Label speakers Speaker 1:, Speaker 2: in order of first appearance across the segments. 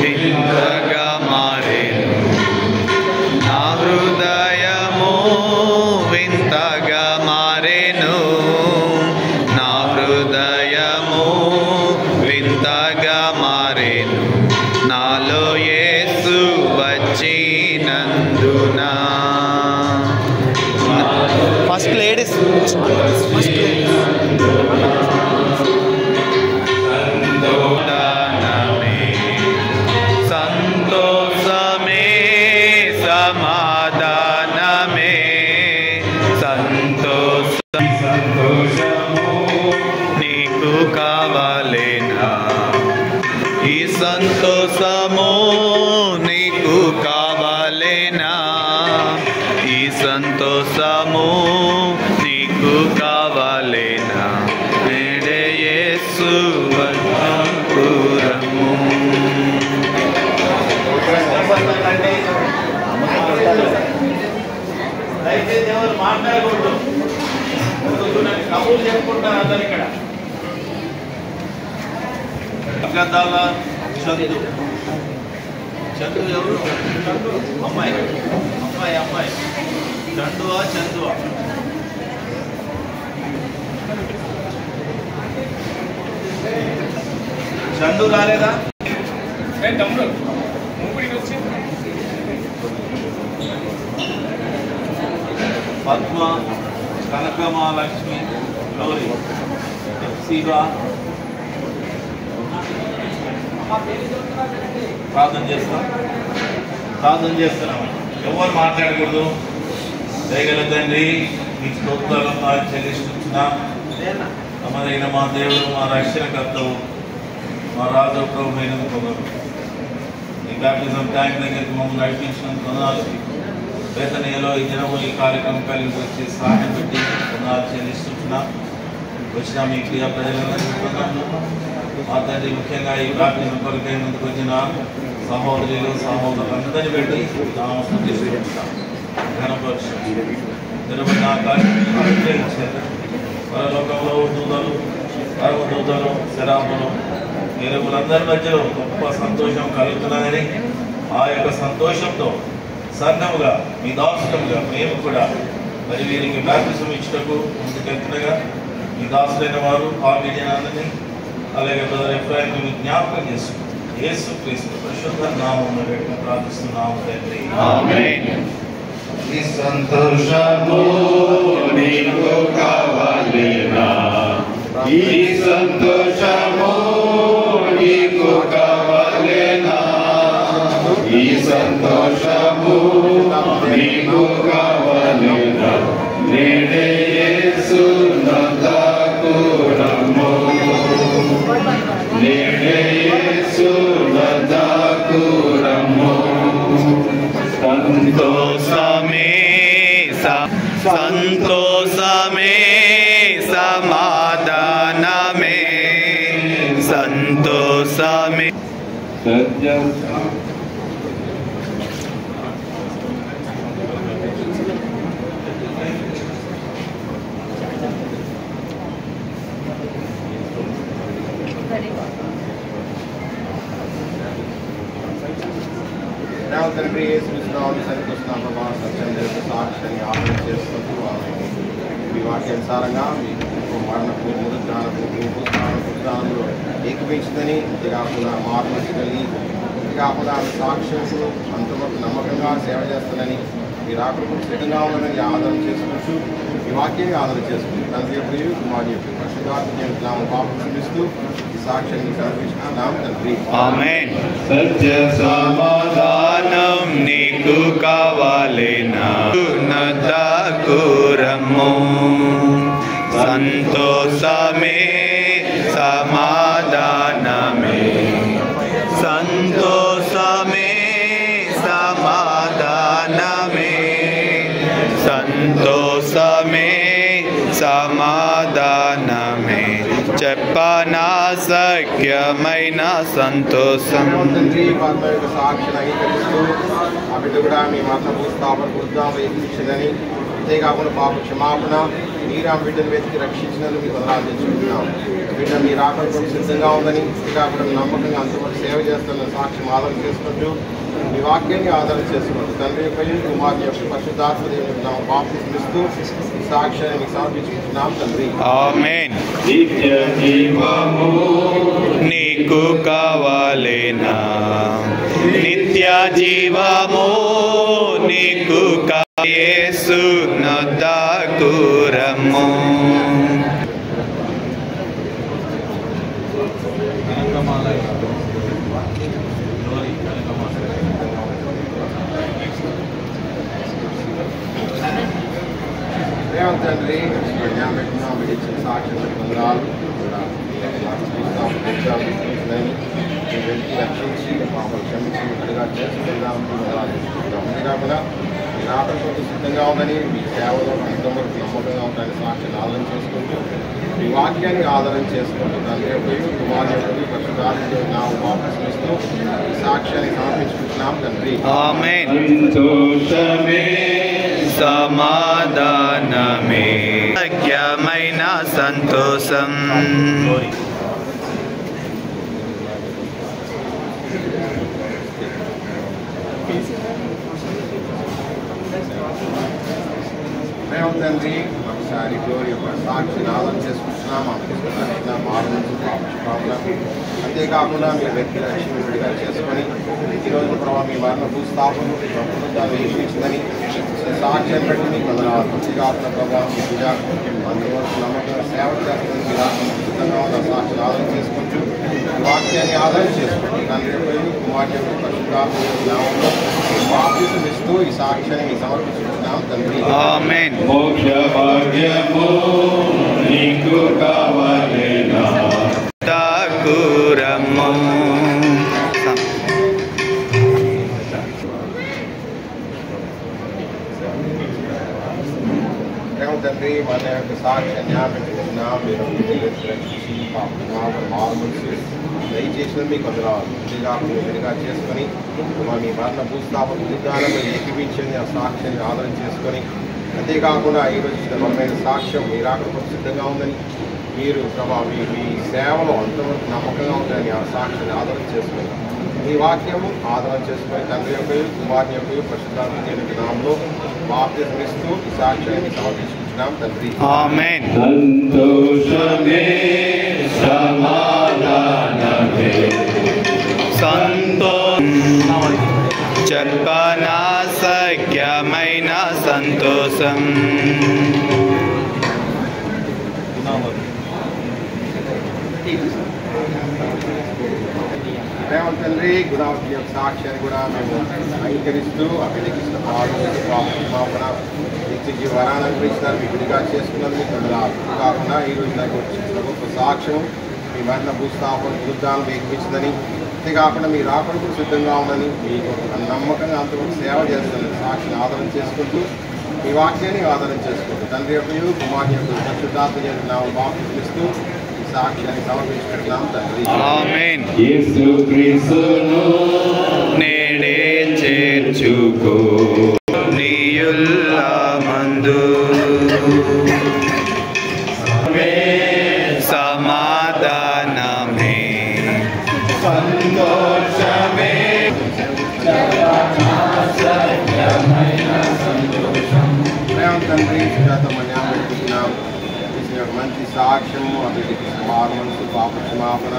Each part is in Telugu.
Speaker 1: వింతగా మారెను నా హృదయము, వింతగా మారెను నా హృదయము, వింతగా మారెను నాలో యేసు వచ్చినందున. ఫస్ట్ లేడీస్ సంతోషమే సమాధానమే సంతోషము నీకు కావాలేనా, ఈ సంతోషము నీకు కావాలేనా, ఈ సంతోషము నీకు కావాలేనా, నేడే యేసు వద్దకురము.
Speaker 2: దయచేసి ఎవరు మాట్లాడకూడదు, కబుర్లు చెప్పుకుంటారు అందరు ఇక్కడ. గద్దాల చందు, చందు ఎవరు? అమ్మాయి అమ్మాయి అమ్మాయి చందువా చందువా? చందు రాలేదా? పద్మ, కనకమహాలక్ష్మి, గౌరీ, శివ. ప్రార్థన చేస్తున్నాం. ఎవరు మాట్లాడకూడదు. దయగల తండ్రి, మీ స్తోత్రాలను చెల్లిస్తున్నాం. అమరైన మా దేవుడు, మా రక్షణకర్తవు, మా రాజు ప్రభు అయినందుకు ఈ బ్యాప్టిజం ట్యాంక్ దగ్గరికి మమ్మల్ని నడిపించినందుకు వందనాలు. వేతనీయలో ఈ దినము ఈ కార్యక్రమం కలిగి వచ్చి సహాయం పెట్టి వందనాలు చెల్లిస్తున్నాం. వచ్చిన మీ క్రియా ప్రజలను మా తండ్రి, ముఖ్యంగా ఈ బ్యాప్టిజం కొరకై ముందుకు వచ్చిన సహోదరులు సహోదరులందరినీ పెట్టి నామం తీసుకుంటున్నాం. ఘనపరుషం నిలబడిన కార్యక్రమం పరలోకంలో దూతలు, పరమదూతలు, శరాపులు, ఎరువులందరి మధ్యలో గొప్ప సంతోషం కలుగుతున్నదని, ఆ యొక్క సంతోషంతో సంఘముగా మీ దాసులుగా మేము కూడా మరి వీరికి బ్యాప్టిజం ఇచ్చుటకు ముందుకెళ్తుండగా మీ దాసులైన వారు పాల్గొని అలాగే బ్రదర్ ఎఫ్రాయిం జ్ఞాపకం చేసుకుంటాం. యేసు క్రీస్తు పరిశుద్ధ నామములో పెట్టి ప్రార్థిస్తున్నాము తండ్రి.
Speaker 1: ఆమేన్.
Speaker 3: ఈ సంతోషము నీకు కావాలేనా, ఈ సంతోషము నీకు కావాలేనా, ఈ సంతోషము నీకు కావాలేనా, నేడే యేసు వద్దకు రమ్ము, నేడే యేసు వద్దకు రమ్ము.
Speaker 1: సంతోషమే సంతోషమే సమాధానమే సంతోషమే.
Speaker 4: తండ్రి యేసుక్రీస్తునామములో సరికొస్తున్న ప్రభా సత్యం దేవుడు సాక్షిని ఆదరణ చేసుకుంటూ మీ వాక్యానుసారంగా మీ మరణపు పునరుద్ధానంలో ఏకీపించిందని, ఇది కాకుండా మార్పు కలిగి, ఇది కాకుండా సాక్ష్యంకు అంతవరకు నమ్మకంగా సేవ చేస్తుందని, మీ రాకకు సిద్ధంగా ఉందని ఆదరణ చేసుకుంటూ ఈ వాక్యాన్ని ఆదరణ చేసుకుంటూ తండ్రి ప్రియులు కుమారు యొక్క పరిశుద్ధాత్మ నామం పాపం క్షమిస్తూ ఈ సాక్ష్యాన్ని సమర్పించిన నామం తండ్రి.
Speaker 1: ఆమేన్. సత్య సమాధానం నీకు కావాలేనా, నద్దకు రమ్ము. సంతోషమే సమాధానమే సంతోషమే సమాధానమే సంతోషమే సమాధానమే చెప్పనా సఖ్యమైన సంతోషం.
Speaker 4: తండ్రి పరమ యొక్క సాక్షిని అంగీకరిస్తూ ఆ బిడ్డ కూడా మీ మరణపు స్థాపన వృద్ధాంలో ఏకీక్షదని, ఈ అంతేకాకుండా పాప క్షమాపణ మీరు ఆ బిడ్డను వెతికి రక్షించినందుకు మీకు వందనాలు తెచ్చుకుంటున్నాం. బిడ్డ మీరు ఆకలి కొరకు సిద్ధంగా ఉందని, అంతేకాకుండా నమ్మకంగా అంతవరకు సేవ చేస్తున్న సాక్ష్యం ఆదరణ చేసుకుంటూ మీ వాక్యాన్ని ఆదరణ చేసుకుంటూ తండ్రి యొక్క కుమారుని యొక్క పరిశుద్ధాత్మ దేవుని బాప్తిస్మం ఇస్తూ ఈ సాక్ష్యాన్ని మీకు సమర్పించుకుంటున్నాం తండ్రి.
Speaker 1: ఆమేన్.
Speaker 3: నిత్య జీవము
Speaker 1: నీకు కావాలేనా, నిత్య జీవము నీకు యేసు నొద్దకు రమ్ము.
Speaker 4: తండ్రి జ్ఞాపకం ఇచ్చిన సాక్ష్యం వందనాలు వెతికి రక్షించి పాపలు క్షమించి ఇక్కడిగా చేసుకుందాం. అంతేకాకుండా మీ ఆకలి కొరకు సిద్ధంగా ఉందని, మీ సేవలో అంతవరకు నమ్మకంగా ఉంటాయని సాక్ష్యాన్ని ఆదరణ చేసుకుంటూ మీ వాక్యాన్ని ఆదరణ చేసుకుంటూ తండ్రి యొక్క కుమారుని యొక్క పరిశుద్ధాత్మ నామమున బాప్తిస్మం ఇస్తూ ఈ సాక్ష్యాన్ని సమర్పించుకుంటున్నాం తండ్రి.
Speaker 1: ఆమేన్.
Speaker 3: సంతోషమే
Speaker 1: సమాధానమే సఖ్యమైన సంతోషం.
Speaker 4: తండ్రి ఒకసారి గ్లోరీ యొక్క సాక్షిని ఆదరణ చేసుకుంటున్నాం. అంతేకాకుండా మీరు వ్యక్తి రక్షించగా చేసుకొని ఈరోజు ప్రభావ మీ మరణ భూస్థాపన ప్రభుత్వాన్ని వేయించిందని సాక్ష్యాన్ని బట్టి మీకు వందనాలు. అంతేకాకుండా ప్రభావ మీ పూజ అందువరకు నమ్మకంగా సేవ చేస్తుంది. మీరు సిద్ధంగా ఉన్న సాక్షిని ఆదరణ చేసుకుంటూ వాక్యాన్ని ఆదరణ చేసుకుంటూ తండ్రి కుమార్తె నామంలో బాప్తిస్మం ఇస్తూ ఈ సాక్ష్యాన్ని మీకు సమర్పించుకుంటున్నాం తండ్రి.
Speaker 1: ఆమేన్.
Speaker 3: మోక్ష భాగ్యము నీకు కావాలేనా,
Speaker 1: నొద్దకు రమ్ము.
Speaker 4: తండ్రి మన యొక్క సాక్ష్యాన్ని జ్ఞాపించుకున్నా మీరు రక్షించి మారుమనసు దయచేసిన మీకు వందనాలు. విడిగా చేసుకొని మీ మరణ భూస్థాపన విధానం ఏకీపించింది ఆ సాక్ష్యాన్ని ఆదరణ చేసుకొని, అంతేకాకుండా ఈరోజు బలమైన సాక్ష్యం మీరు అక్కడ సిద్ధంగా ఉందని, మీరు ప్రభావ మీ సేవలో అంతవరకు నమ్మకంగా ఉందని ఆ సాక్ష్యాన్ని ఆదరణ చేసుకొని మీ వాక్యము ఆదరణ చేసుకొని తండ్రి యొక్క కుమారుని యొక్క పరిశుద్ధాత్మ దేవుని నామములో బాప్తిస్మం ఇస్తూ ఈ సాక్ష్యాన్ని సమర్పించుకుంటున్నాం తండ్రి.
Speaker 1: ఆమేన్.
Speaker 3: సంతోషమే సమాధానమే
Speaker 1: చెప్పనా సఖ్యమైన సంతోషం.
Speaker 4: రేవంత్ తండ్రి గుణావతి యొక్క సాక్ష్యాన్ని కూడా మేము అంగీకరిస్తూ అభినందిస్తున్న పాపన నిత్య వరాన్ని అనుగ్రహిస్తున్నారు. మీ విడిగా చేసుకున్నది మీకు వందనాలు. కాకుండా ఈరోజు నాకు వచ్చిన గొప్ప సాక్ష్యం మీ మరణ భూస్థాపన వృద్ధాలను వేగించిందని, అంతేకాకుండా మీ రాకడ కూడా సిద్ధంగా ఉందని, మీకు నమ్మకంగా అంతవరకు సేవ చేస్తుందని సాక్షిని ఆదరణ చేసుకుంటూ మీ వాక్యాన్ని ఆదరణ చేసుకుంటూ తండ్రి యొక్క కుమారుని యొక్క పరిశుద్ధాత్మ నామమున బాప్తిస్మం ఇస్తూ ఈ సాక్ష్యాన్ని సమర్పించుకుంటున్నాం తండ్రి.
Speaker 1: ఆమేన్.
Speaker 3: యేసుక్రీస్తును
Speaker 1: నేడే చేర్చుకో నీయుల్లమందు సమాధానమే
Speaker 3: సంతోషమే
Speaker 4: రేవంత్ తండ్రి సుజాతమని ఆమెడుకుంటున్నాం. చేసిన మంచి సాక్ష్యము అభివృద్ధికి మనసు పాప క్షమాపణ,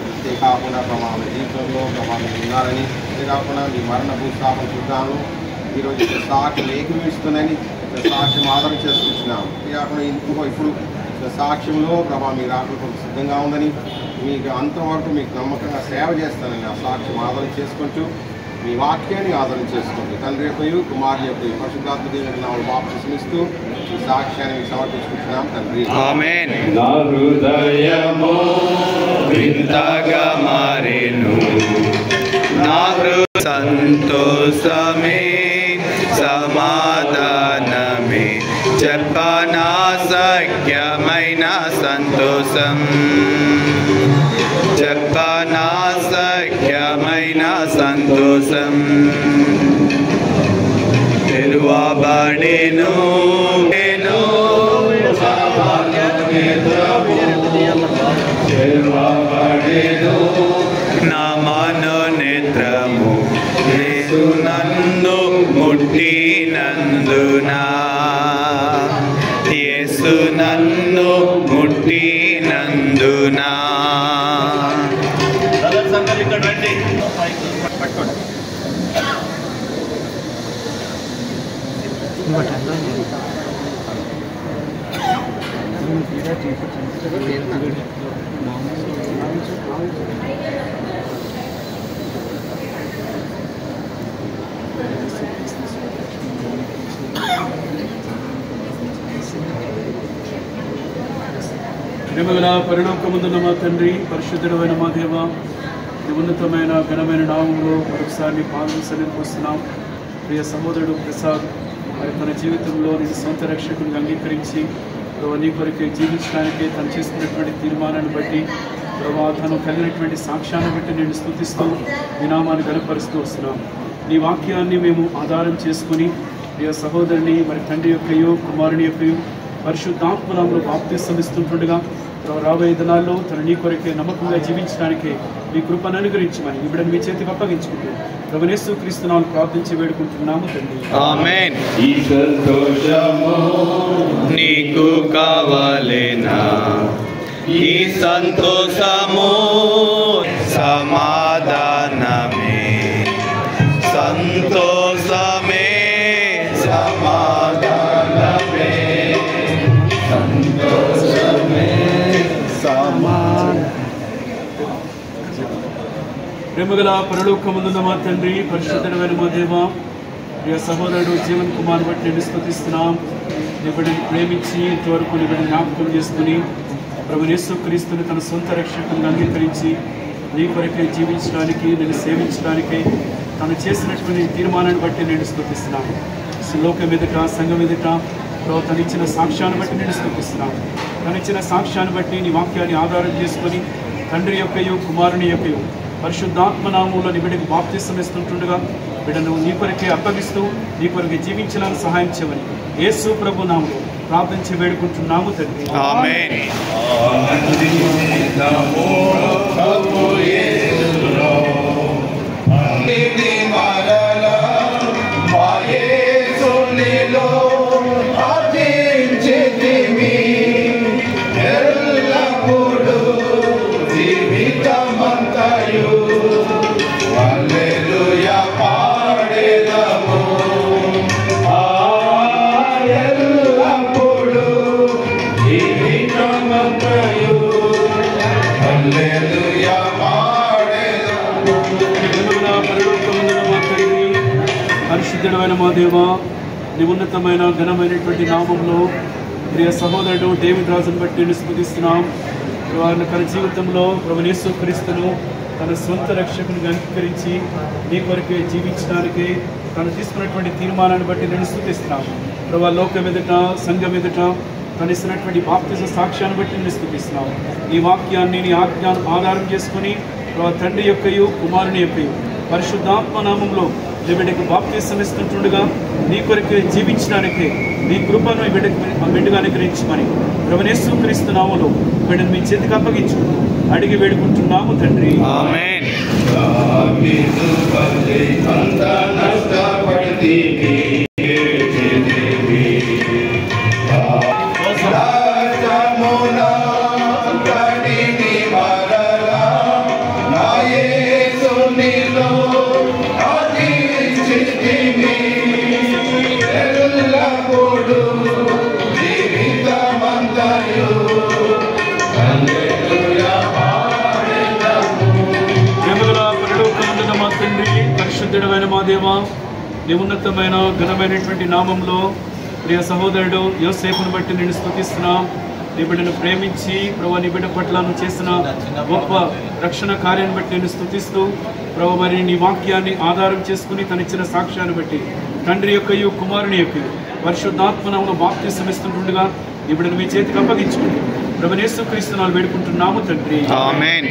Speaker 4: అంతేకాకుండా ప్రమాణ జీవితంలో ప్రమాణం ఉన్నారని, అంతేకాకుండా మీ మరణ భూస్థాపన చూద్దాము ఈరోజు సాక్ష్యం ఏకీవిస్తున్నాయని సాక్ష్యం ఆదరణ చేసుకుంటున్నాం. అంతేకాకుండా ఇప్పుడు సాక్ష్యంలో ప్రభావ మీ రాకడ సిద్ధంగా ఉందని, మీకు అంతవరకు మీకు నమ్మకంగా సేవ చేస్తానని ఆ సాక్ష్యం ఆదరణ చేసుకుంటూ మీ వాక్యాన్ని ఆదరణ చేసుకుంటూ తండ్రి యొక్క కుమారుని యొక్క పరిశుద్ధాత్మ దేవుని నామమున బాప్తిస్మం ఇస్తూ ఈ సాక్ష్యాన్ని మీకు సమర్పించుకుంటున్నాం తండ్రి.
Speaker 1: ఆమేన్.
Speaker 3: నా హృదయము
Speaker 1: వింతగా మారెను నా సంతోషమే సమాధానమే చెప్పనా సఖ్యమైన సంతోషం. చెప్పనా సఖ్యమైన సంతోషం. తెరువబడెను ముట్టినందునా యేసు నన్ను ముట్టినందునా
Speaker 2: ఇక్కడ రండి.
Speaker 4: పట్టుకోండి.
Speaker 5: ప్రేమగల పరలోకమందున్న మా తండ్రి, పరిశుద్ధుడైన మా దేవ, నీ ఉన్నతమైన ఘనమైన నామంలో మరొకసారి పాదం సన్నిధికి వస్తున్నాం. ప్రియ సహోదరుడు ప్రసాద్ మరి తన జీవితంలో నీ సొంత రక్షకునిగా అంగీకరించి ప్రభు నీ కొరకే జీవించడానికి తను చేసుకున్నటువంటి తీర్మానాన్ని బట్టి ప్రభు తను కలిగినటువంటి సాక్ష్యాన్ని బట్టి నేను స్తుతిస్తూ నీ నామాన్ని గణపరుస్తూ వస్తున్నాం. నీ వాక్యాన్ని మేము ఆధారం చేసుకుని ప్రియ సహోదరుని మరి తండ్రి యొక్కయో కుమారుని యొక్కయో పరిశుద్ధాత్మనామములో బాప్తిసం ఇస్తుంటుండగా రాబోయే దినాల్లో తను నీ కొరకే నమ్మకంగా జీవించడానికి మీ కృపను అనుగ్రహించమని ఇప్పుడు మీ చేతికి అప్పగించుకుంటూ ప్రభువు యేసుక్రీస్తు నామములో ప్రార్థించి వేడుకుంటున్నాము తండ్రి.
Speaker 1: ఆమేన్.
Speaker 3: ఈ సంతోషము
Speaker 1: నీకు కావాలేనా ఈ సంతోషము సమాధానమే సంతోషమే సమాధానమే సంతోషమే
Speaker 5: ప్రేమగల పరలోకమందున్న మా తండ్రి, పరిశుద్ధుడైన మా దేవ, ప్రియ సహోదరుడు జీవన్ కుమార్ బట్టి నేను స్తుతిస్తున్నాం. నీ బిడ్డని ప్రేమించి ఇంతవరకు నీ బిడ్డని జ్ఞాపకం చేసుకుని ప్రభువు యేసుక్రీస్తుని తన సొంత రక్షకునిగా అంగీకరించి నీ కొరకే జీవించడానికి నేను సేవించడానికి తను చేసినటువంటి తీర్మానాన్ని బట్టి నేను స్తుతిస్తున్నాను. లోకం ఎదుట సంఘం ఎదుట ప్రభు తను ఇచ్చిన సాక్ష్యాన్ని బట్టి నేను స్తుతిస్తున్నాను. తను ఇచ్చిన సాక్ష్యాన్ని బట్టి నీ వాక్యాన్ని ఆధారం చేసుకొని తండ్రి యొక్కయో కుమారుని యొక్కయో పరిశుద్ధాత్మనామంలో నీ బిడ్డకు బాప్తిసం ఇస్తుంటుండగా బిడ్డను నీ కొరకే అప్పగిస్తూ నీ కొరకే జీవించడానికి సహాయం చేయమని యేసు ప్రభు నామములో ప్రార్థించి వేడుకుంటున్నాము తండ్రి.
Speaker 1: ఆమేన్.
Speaker 5: పరిశుద్ధుడైన మా దేవా, నీ ఉన్నతమైన ఘనమైనటువంటి నామంలో ప్రియ సహోదరుడు డేవిడ్ రాజును బట్టి నేను స్తుతిస్తున్నాం. వారిని తన జీవితంలో ప్రభువు యేసుక్రీస్తును తన సొంత రక్షకునిగా అంగీకరించి నీ కొరకే జీవించడానికి తను తీసుకున్నటువంటి తీర్మానాన్ని బట్టి నేను స్తుతిస్తున్నాం. ప్రభు లోకం ఎదుట సంఘం ఎదుట తను ఇస్తున్నటువంటి బాప్తిజ సాక్ష్యాన్ని బట్టి నేను స్తుతిస్తున్నాం. ఈ వాక్యాన్ని నీ ఆజ్ఞాన్ని ఆధారం చేసుకుని ప్రభు తండ్రి యొక్కయు కుమారుని యొక్కయు పరిశుద్ధాత్మ నామంలో నీ బిడ్డకు బాప్తిసం ఇస్తుంటుండగా నీ కొరకే జీవించడానికి నీ కృపను ఈ బిడ్డగా అనుగ్రహించమని ప్రభువు యేసుక్రీస్తు నామములో బిడ్డను మీ చేతికి అప్పగించుకుంటూ అడిగి వేడుకుంటున్నాము తండ్రి.
Speaker 1: ఆమేన్.
Speaker 5: పరిశుద్ధుడైన మా దేవా, నీ ఉన్నతమైన ఘనమైనటువంటి నామంలో ప్రియ సహోదరుడు యోసేపును బట్టి నేను స్తుతిస్తున్నాం. నీ బిడ్డను ప్రేమించి ప్రభు నీ బిడ్డ పట్ల నువ్వు చేసిన గొప్ప రక్షణ కార్యాన్ని బట్టి నేను స్తుతిస్తూ ప్రభు మరి నీ వాక్యాన్ని ఆధారం చేసుకుని తను ఇచ్చిన సాక్ష్యాన్ని బట్టి తండ్రి యొక్కయు కుమారుని యొక్కయు పరిశుద్ధాత్మనామములో బాప్తిసం ఇస్తుంటుండగా నీ బిడ్డను మీ చేతికి అప్పగించుకుంటూ ప్రభువు యేసుక్రీస్తు నామములో వేడుకుంటున్నాము తండ్రి.
Speaker 1: ఆమేన్.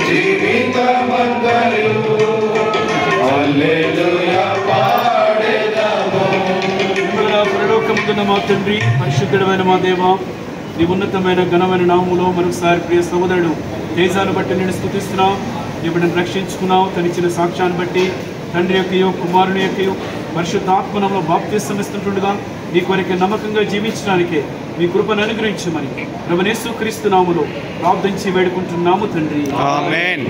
Speaker 3: జీవిత
Speaker 5: పరలోకమందున్న మా తండ్రి, పరిశుద్ధుడమైన మా దేవ, నీ ఉన్నతమైన ఘనమైన నామములో మరొకసారి ప్రియ సహోదరుడు తేజాను బట్టి నేను స్తుతిస్తున్నాం. ఇప్పుడు నన్ను రక్షించుకున్నావు. తనిచ్చిన సాక్ష్యాన్ని బట్టి తండ్రి యొక్కయో కుమారుని యొక్కయో పరిశుద్ధాత్మనంలో బాప్తిసం ఇస్తుంటుండగా నీ కొరకు నమ్మకంగా జీవించడానికే మీ కృపను అనుగ్రహించమని ప్రభువైన యేసుక్రీస్తు నామములో ప్రార్థించి వేడుకుంటున్నాము తండ్రి.
Speaker 1: ఆమేన్.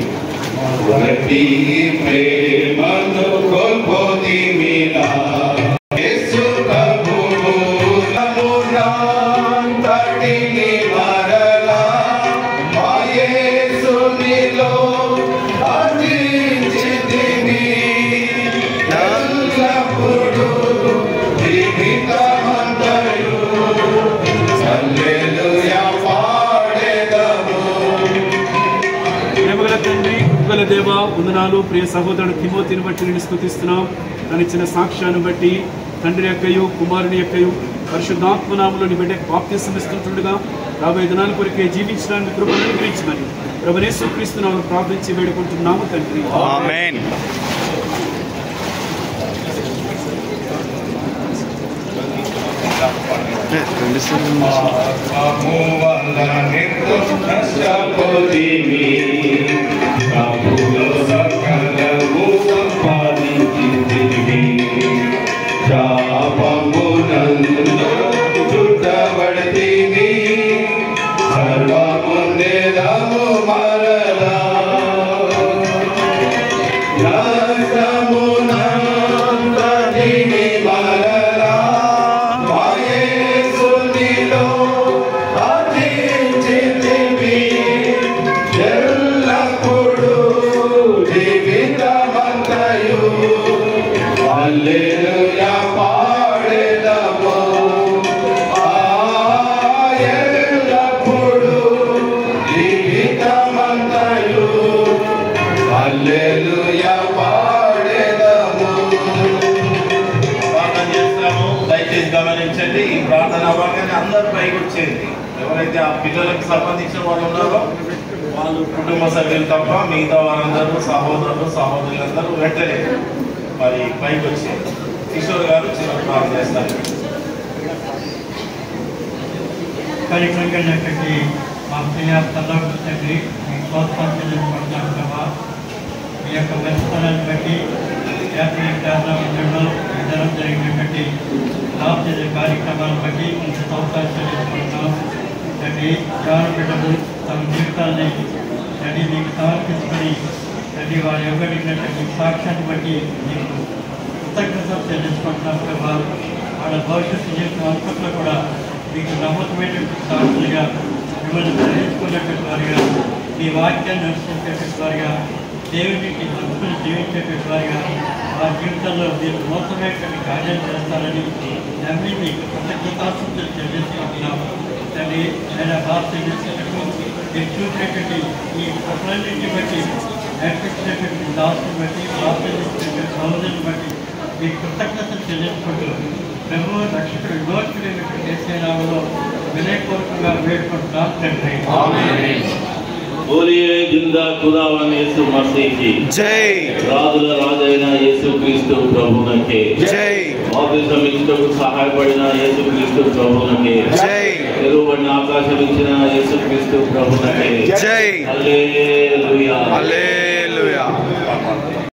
Speaker 5: దేవా వందనాలు. ప్రియ సహోదరుడు తిమోతిని బట్టి నేను స్తుతిస్తున్నాం. తను ఇచ్చిన సాక్ష్యాన్ని బట్టి తండ్రి యొక్కయు కుమారుని యొక్కయు పరిశుద్ధాత్మనామములో నీ బిడ్డకు బాప్తిసం ఇస్తుంటుండగా రాబోయే దినాల కొరకే జీవించడానికి కృపను అనుగ్రహించమని ప్రభువైన యేసుక్రీస్తు నామములో ప్రార్థించి వేడుకుంటున్నాము తండ్రి.
Speaker 1: ఆమేన్.
Speaker 2: గమనించండి. ఈ ప్రార్థన అవ్వగానే అందరూ పైకి వచ్చేది. ఎవరైతే ఆ పిల్లలకు సంబంధించిన వాళ్ళు ఉన్నారో వాళ్ళు కుటుంబ సభ్యులు తప్ప మిగతా వారందరూ సహోదరులు సహోదరులందరూ వెంటనే మరి పైకి వచ్చేది. కిషోర్ గారు చిన్న ప్రార్థన చేస్తారు.
Speaker 6: కార్యక్రమంగా మా ప్రియాప్తలకు తండ్రి మీ ప్రోత్సాహం ప్రభా, మీ యొక్క మంచితనాన్ని బట్టి జాతీయ ప్రారంభంలో విధానం జరిగినటువంటి లాభ చేసే కార్యక్రమాలను బట్టి ఇంత సంవత్సరాలు చెల్లించుకుంటున్నాం తండ్రి. చాలా బిడ్డలు తమ జీవితాన్ని తండ్రి మీకు సమర్పించుకొని తండ్రి వారి ఇవ్వగలిగినటువంటి సాక్ష్యాన్ని బట్టి మీకు కృతజ్ఞతలు చెల్లించుకుంటున్నాం ప్రభా. వాళ్ళ భవిష్యత్తు జీవితం అంతట్లో కూడా మీకు నమ్మకమైనటువంటి సాక్షులుగా మిమ్మల్ని గ్రహించుకున్నటువంటి వారిగా మీ వాక్యాన్ని అనుసరించేటువంటి వారిగా దేవునికి హక్కులు జీవించేటువంటి వారిగా ఆ జీవితంలో మీరు మోసమైనటువంటి కార్యాలు చేస్తారని నమ్మి మీకు కృతజ్ఞతాస్తుతులు చెల్లించుకుంటున్నాము తండ్రి. ఆయన బాధ్యత చేసేటప్పుడు మీరు చూసినటువంటి ఈ కృపలన్నింటిని బట్టి నేర్పించినటువంటి దాసుని బట్టి బాధ్యత చేసినటువంటి సహోదరుని బట్టి మీ కృతజ్ఞతలు చెల్లించుకుంటూ ప్రభు రక్షకుడు విమోచకుడైనటువంటి యేసు నామములో వినయపూర్వకంగా వేడుకుంటున్నాం తండ్రి.
Speaker 7: बोलिए जिंदा खुदावन यीशु मसीह की
Speaker 1: जय.
Speaker 7: రాజుల రాజైన యేసుక్రీస్తు ప్రభువునకే
Speaker 1: జై.
Speaker 7: బాప్తిసం ఇచ్చుటకు సహాయపడిన యేసుక్రీస్తు ప్రభువునకే
Speaker 1: జై.
Speaker 7: ఎరువబడిన ఆకాశం ఇచ్చిన యేసుక్రీస్తు ప్రభువునకే
Speaker 1: జై.
Speaker 7: హల్లెలూయా.
Speaker 1: హల్లెలూయా.